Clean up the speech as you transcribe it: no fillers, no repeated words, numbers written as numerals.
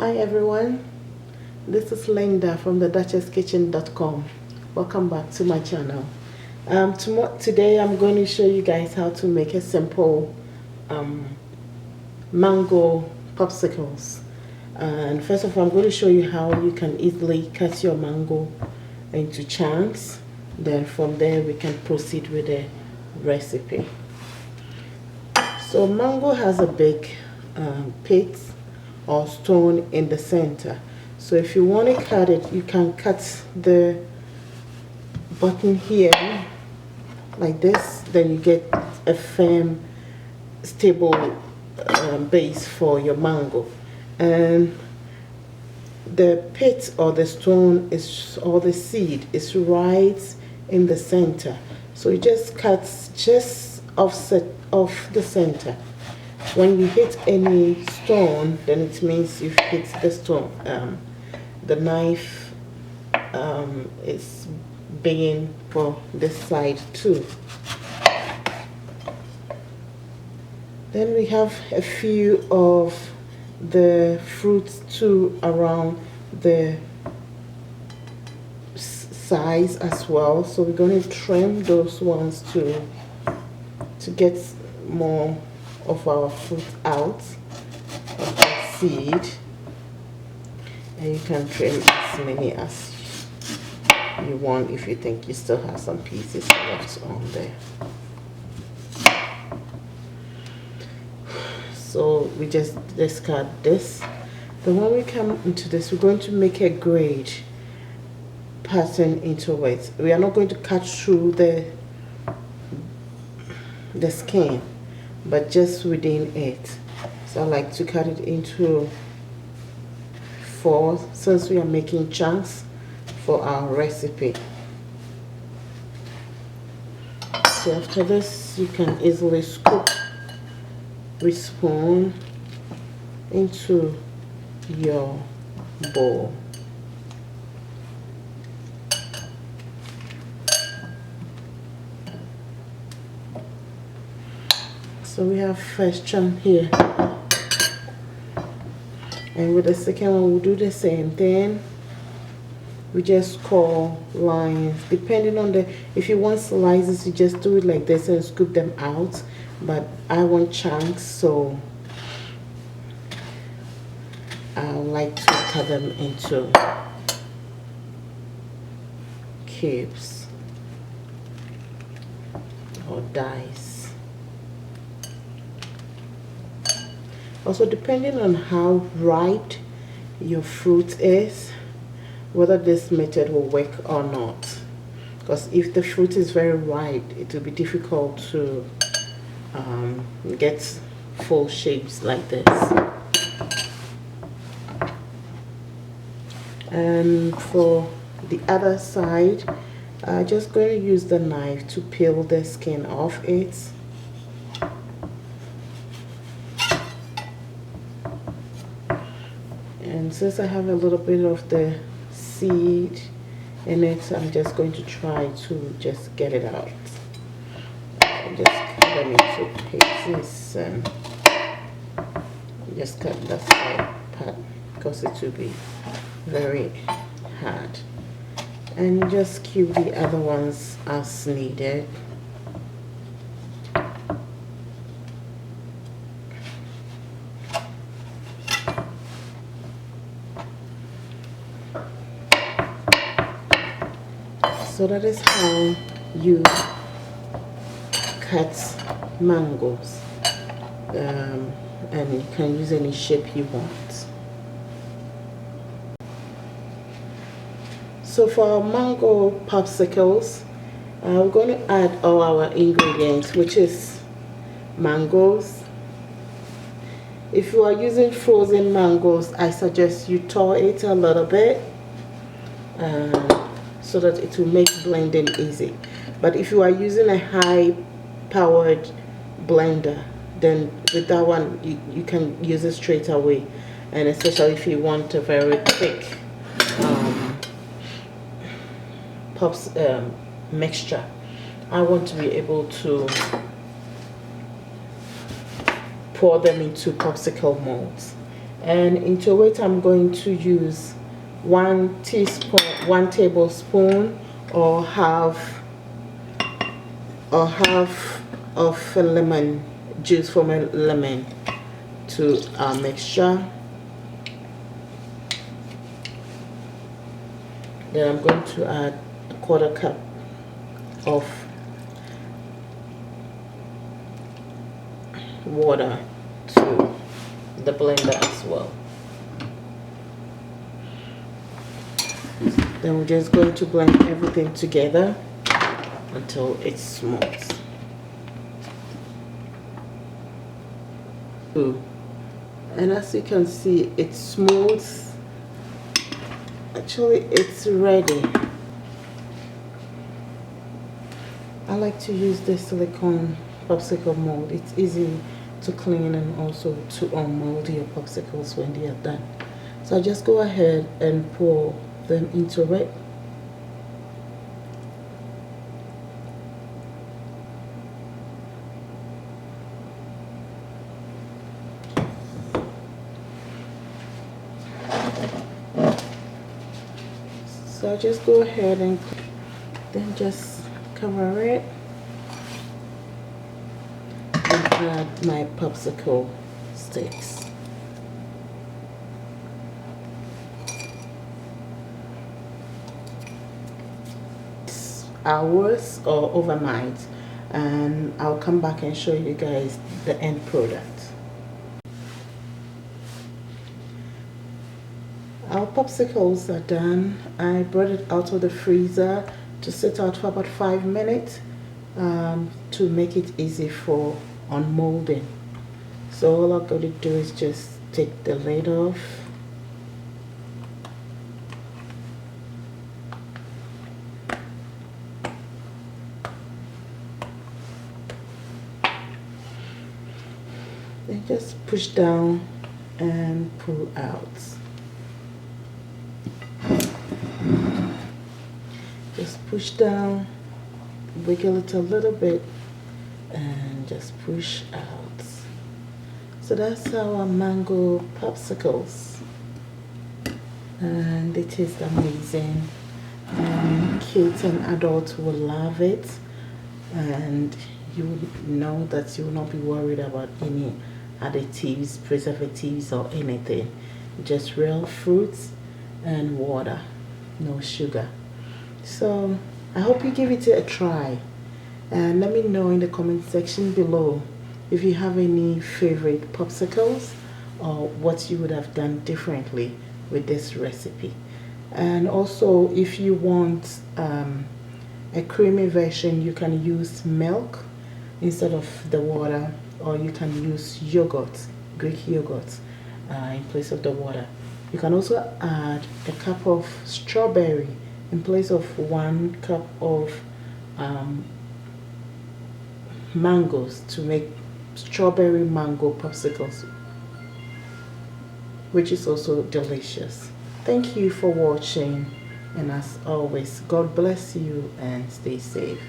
Hi everyone, this is Linda from the duchesskitchen.com. Welcome back to my channel. Today I'm going to show you guys how to make a simple mango popsicles. And first of all, I'm going to show you how you can easily cut your mango into chunks. Then from there we can proceed with the recipe. So mango has a big pit or stone in the center. So if you want to cut it, you can cut the button here like this, then you get a firm, stable base for your mango. And the pit or the stone is, or the seed is right in the center. So you just cut just offset off the center. When you hit any stone, then it means you've hit the stone. The knife is banging for this side too. Then we have a few of the fruits too around the sides as well. So we're going to trim those ones to get more of our fruit out of the seed, and you can trim as many as you want if you think you still have some pieces left on there. So we just discard this. Then when we come into this, we're going to make a grade pattern into it. We are not going to cut through the skin, but just within it. So I like to cut it into 4 since we are making chunks for our recipe. So after this, you can easily scoop with spoon into your bowl. So we have first chunk here, and with the second one we'll do the same thing. We just curl lines depending on the, if you want slices you just do it like this and scoop them out, but I want chunks, so I like to cut them into cubes or dice. Also, depending on how ripe your fruit is, whether this method will work or not. Because if the fruit is very ripe, it will be difficult to get full shapes like this. And for the other side, I'm just going to use the knife to peel the skin off it. And since I have a little bit of the seed in it, I'm just going to try to just get it out. I just cut them into pieces and just cut that side part because it will be very hard. And just cube the other ones as needed. So that is how you cut mangoes, and you can use any shape you want. So for our mango popsicles, we're going to add all our ingredients, which is mangoes. If you are using frozen mangoes, I suggest you thaw it a little bit so that it will make blending easy. But if you are using a high powered blender, then with that one you can use it straight away, and especially if you want a very thick mixture. I want to be able to pour them into popsicle molds. and into it I'm going to use 1 tablespoon or half of a lemon juice from a lemon to our mixture. Then I'm going to add a 1/4 cup of water to the blender as well. Then we're just going to blend everything together until it's smooth. And as you can see, it's smooth. Actually, it's ready. I like to use the silicone popsicle mold. It's easy to clean and also to unmold your popsicles when they are done. So I just go ahead and pour them into it. So I just go ahead and then just cover it and add my popsicle sticks. Hours or overnight, and I'll come back and show you guys the end product. Our popsicles are done. I brought it out of the freezer to sit out for about 5 minutes to make it easy for unmolding. So all I'm going to do is just take the lid off. Then just push down and pull out. Just push down, wiggle it a little bit, and just push out. So that's our mango popsicles, and it is amazing. And kids and adults will love it, and you will know that you will not be worried about any additives, preservatives, or anything. Just real fruits and water, no sugar. So I hope you give it a try, and let me know in the comment section below if you have any favorite popsicles or what you would have done differently with this recipe. And also, if you want a creamy version, you can use milk instead of the water, or you can use yogurt, Greek yogurt, in place of the water. You can also add a cup of strawberry in place of 1 cup of mangoes to make strawberry mango popsicles, which is also delicious. Thank you for watching, and as always, God bless you and stay safe.